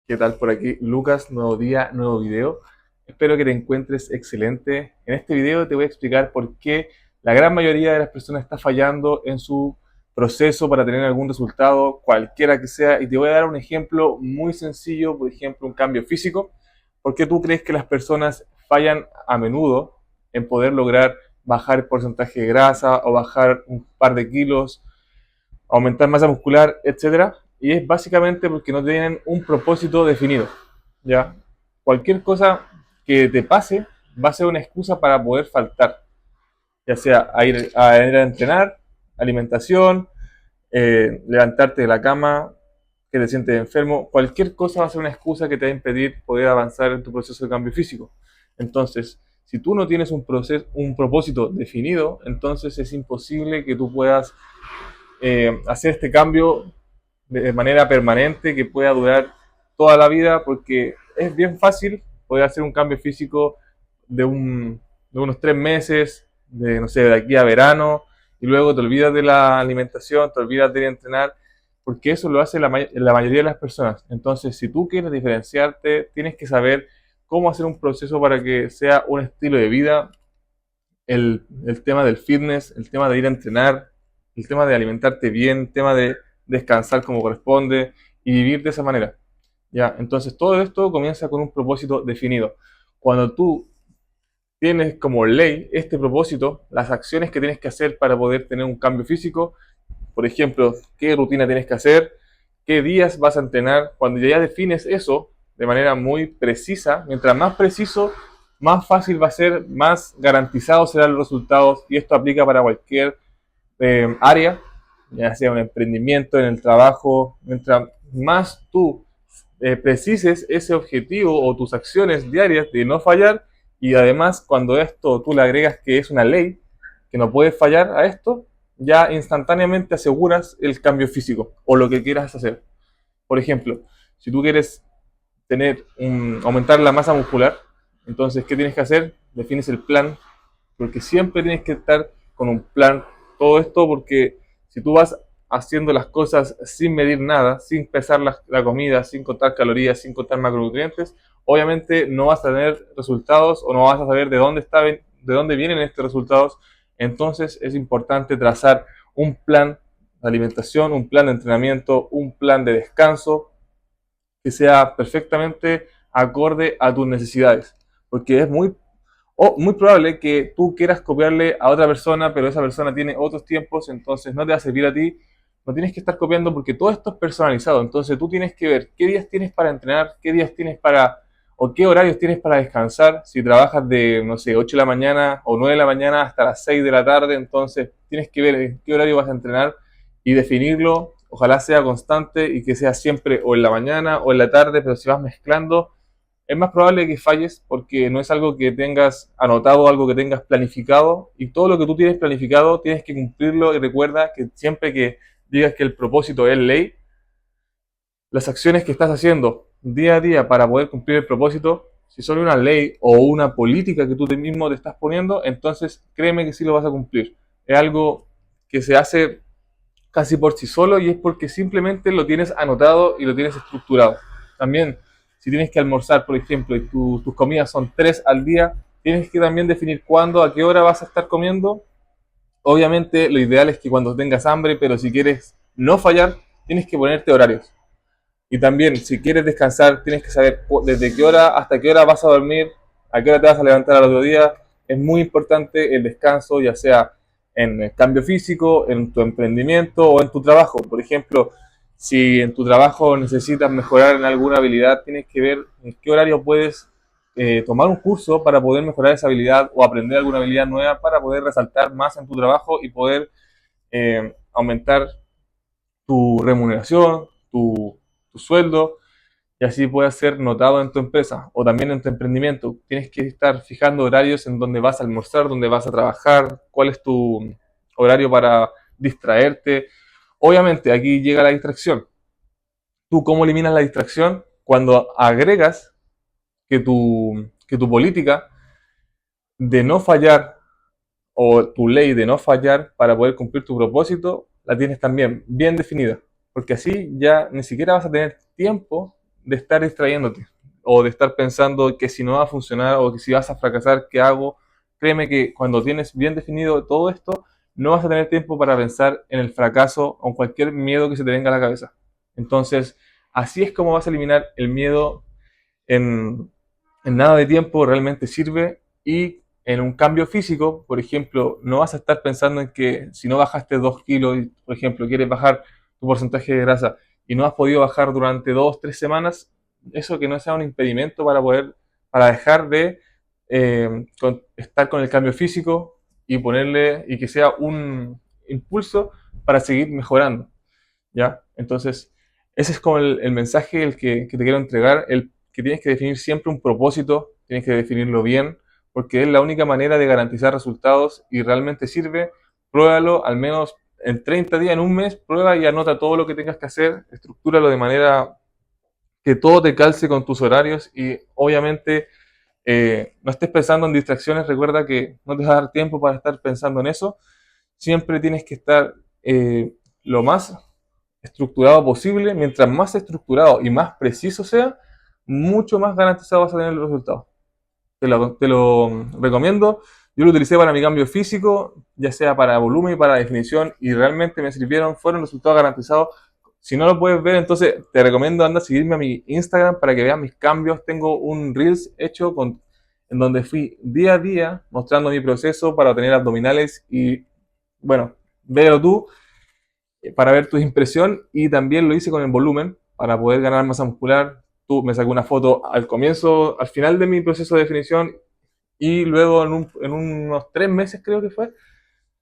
¿Qué tal por aquí? Lucas, nuevo día, nuevo video. Espero que te encuentres excelente. En este video te voy a explicar por qué la gran mayoría de las personas está fallando en su proceso para tener algún resultado, cualquiera que sea, y te voy a dar un ejemplo muy sencillo, por ejemplo, un cambio físico. ¿Por qué tú crees que las personas fallan a menudo en poder lograr bajar el porcentaje de grasa o bajar un par de kilos, aumentar masa muscular, etcétera? Y es básicamente porque no tienen un propósito definido. ¿Ya? Cualquier cosa que te pase va a ser una excusa para poder faltar, ya sea a ir a entrenar, alimentación, levantarte de la cama, que te sientes enfermo, cualquier cosa va a ser una excusa que te va a impedir poder avanzar en tu proceso de cambio físico. Entonces, si tú no tienes un propósito definido, entonces es imposible que tú puedas hacer este cambio de manera permanente que pueda durar toda la vida, porque es bien fácil poder hacer un cambio físico de, de unos 3 meses, de no sé, de aquí a verano, y luego te olvidas de la alimentación, te olvidas de ir a entrenar, porque eso lo hace la mayoría de las personas. Entonces, si tú quieres diferenciarte, tienes que saber cómo hacer un proceso para que sea un estilo de vida, el tema del fitness, el tema de ir a entrenar, el tema de alimentarte bien, el tema de descansar como corresponde y vivir de esa manera. ¿Ya? Entonces todo esto comienza con un propósito definido. Cuando tú tienes como ley este propósito, las acciones que tienes que hacer para poder tener un cambio físico, por ejemplo, qué rutina tienes que hacer, qué días vas a entrenar, cuando ya defines eso de manera muy precisa, mientras más preciso, más fácil va a ser, más garantizado serán los resultados, y esto aplica para cualquier área, ya sea un emprendimiento, en el trabajo. Mientras más tú precises ese objetivo o tus acciones diarias de no fallar, y además cuando esto tú le agregas que es una ley, que no puedes fallar a esto, ya instantáneamente aseguras el cambio físico o lo que quieras hacer. Por ejemplo, si tú quieres aumentar la masa muscular, entonces, ¿qué tienes que hacer? Defines el plan, porque siempre tienes que estar con un plan. Todo esto porque si tú vas haciendo las cosas sin medir nada, sin pesar la comida, sin contar calorías, sin contar macronutrientes, obviamente no vas a tener resultados o no vas a saber de dónde vienen estos resultados. Entonces es importante trazar un plan de alimentación, un plan de entrenamiento, un plan de descanso que sea perfectamente acorde a tus necesidades. Porque es muy probable que tú quieras copiarle a otra persona, pero esa persona tiene otros tiempos, entonces no te va a servir a ti. No tienes que estar copiando porque todo esto es personalizado. Entonces tú tienes que ver qué días tienes para entrenar, qué días tienes o qué horarios tienes para descansar. Si trabajas de, no sé, 8 de la mañana o 9 de la mañana hasta las 6 de la tarde, entonces tienes que ver en qué horario vas a entrenar y definirlo. Ojalá sea constante y que sea siempre o en la mañana o en la tarde, pero si vas mezclando, es más probable que falles porque no es algo que tengas anotado, algo que tengas planificado, y todo lo que tú tienes planificado tienes que cumplirlo. Y recuerda que siempre que digas que el propósito es ley, las acciones que estás haciendo día a día para poder cumplir el propósito, si son una ley o una política que tú mismo te estás poniendo, entonces créeme que sí lo vas a cumplir. Es algo que se hace casi por sí solo, y es porque simplemente lo tienes anotado y lo tienes estructurado. También, si tienes que almorzar, por ejemplo, y tus comidas son 3 al día, tienes que también definir cuándo, a qué hora vas a estar comiendo. Obviamente, lo ideal es que cuando tengas hambre, pero si quieres no fallar, tienes que ponerte horarios. Y también, si quieres descansar, tienes que saber desde qué hora hasta qué hora vas a dormir, a qué hora te vas a levantar al otro día. Es muy importante el descanso, ya sea en el cambio físico, en tu emprendimiento o en tu trabajo. Por ejemplo, si en tu trabajo necesitas mejorar en alguna habilidad, tienes que ver en qué horario puedes tomar un curso para poder mejorar esa habilidad o aprender alguna habilidad nueva para poder resaltar más en tu trabajo y poder aumentar tu remuneración, tu sueldo, y así puedas ser notado en tu empresa o también en tu emprendimiento. Tienes que estar fijando horarios en donde vas a almorzar, donde vas a trabajar, cuál es tu horario para distraerte. Obviamente aquí llega la distracción. ¿Tú cómo eliminas la distracción? Cuando agregas que tu política de no fallar o tu ley de no fallar para poder cumplir tu propósito la tienes también bien definida, porque así ya ni siquiera vas a tener tiempo de estar distrayéndote o de estar pensando que si no va a funcionar o que si vas a fracasar, ¿qué hago? Créeme que cuando tienes bien definido todo esto, no vas a tener tiempo para pensar en el fracaso o en cualquier miedo que se te venga a la cabeza. Entonces, así es como vas a eliminar el miedo en, en nada de tiempo, realmente sirve. Y en un cambio físico, por ejemplo, no vas a estar pensando en que si no bajaste 2 kilos, y, por ejemplo, quieres bajar tu porcentaje de grasa y no has podido bajar durante 2, 3 semanas, eso que no sea un impedimento para dejar de estar con el cambio físico y ponerle, y que sea un impulso para seguir mejorando, ¿ya? Entonces, ese es como el mensaje que te quiero entregar, el que tienes que definir siempre un propósito, tienes que definirlo bien, porque es la única manera de garantizar resultados y realmente sirve. Pruébalo al menos en 30 días, en un mes, prueba y anota todo lo que tengas que hacer, estructúralo de manera que todo te calce con tus horarios y obviamente no estés pensando en distracciones, recuerda que no te va a dar tiempo para estar pensando en eso, siempre tienes que estar lo más estructurado posible. Mientras más estructurado y más preciso sea, mucho más garantizado vas a tener los resultados. Te lo recomiendo. Yo lo utilicé para mi cambio físico, ya sea para volumen y para definición, y realmente me sirvieron, fueron resultados garantizados. Si no lo puedes ver, entonces te recomiendo anda a seguirme a mi Instagram para que veas mis cambios. Tengo un Reels hecho en donde fui día a día mostrando mi proceso para tener abdominales y bueno, véelo tú para ver tu impresión, y también lo hice con el volumen para poder ganar masa muscular. Me saqué una foto al comienzo, al final de mi proceso de definición y luego en unos 3 meses creo que fue,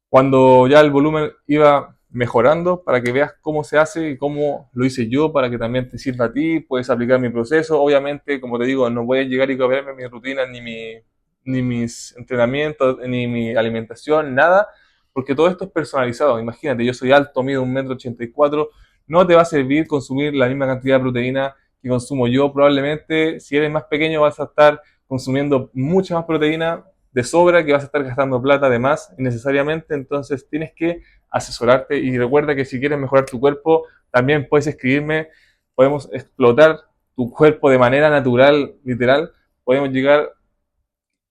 cuando ya el volumen iba mejorando, para que veas cómo se hace y cómo lo hice yo para que también te sirva a ti, puedes aplicar mi proceso. Obviamente, como te digo, no voy a llegar y copiarme mi rutina ni mis entrenamientos, ni mi alimentación, nada, porque todo esto es personalizado. Imagínate, yo soy alto, mido 1,84 m, no te va a servir consumir la misma cantidad de proteína que consumo yo. Probablemente, si eres más pequeño, vas a estar consumiendo mucha más proteína de sobra, que vas a estar gastando plata de más innecesariamente. Entonces tienes que asesorarte y recuerda que si quieres mejorar tu cuerpo, también puedes escribirme, podemos explotar tu cuerpo de manera natural, literal, podemos llegar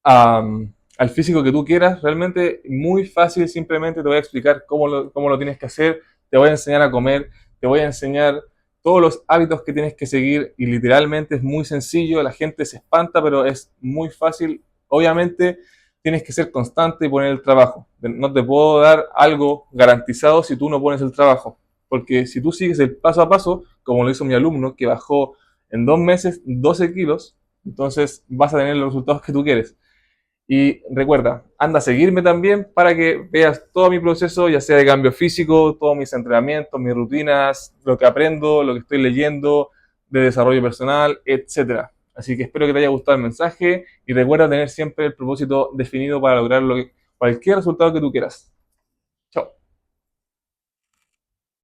a, al físico que tú quieras, realmente muy fácil. Simplemente te voy a explicar cómo lo tienes que hacer, te voy a enseñar a comer, te voy a enseñar todos los hábitos que tienes que seguir, y literalmente es muy sencillo. La gente se espanta, pero es muy fácil. Obviamente tienes que ser constante y poner el trabajo. No te puedo dar algo garantizado si tú no pones el trabajo, porque si tú sigues el paso a paso, como lo hizo mi alumno, que bajó en 2 meses 12 kilos, entonces vas a tener los resultados que tú quieres. Y recuerda, anda a seguirme también para que veas todo mi proceso, ya sea de cambio físico, todos mis entrenamientos, mis rutinas, lo que aprendo, lo que estoy leyendo, de desarrollo personal, etcétera. Así que espero que te haya gustado el mensaje y recuerda tener siempre el propósito definido para lograr cualquier resultado que tú quieras.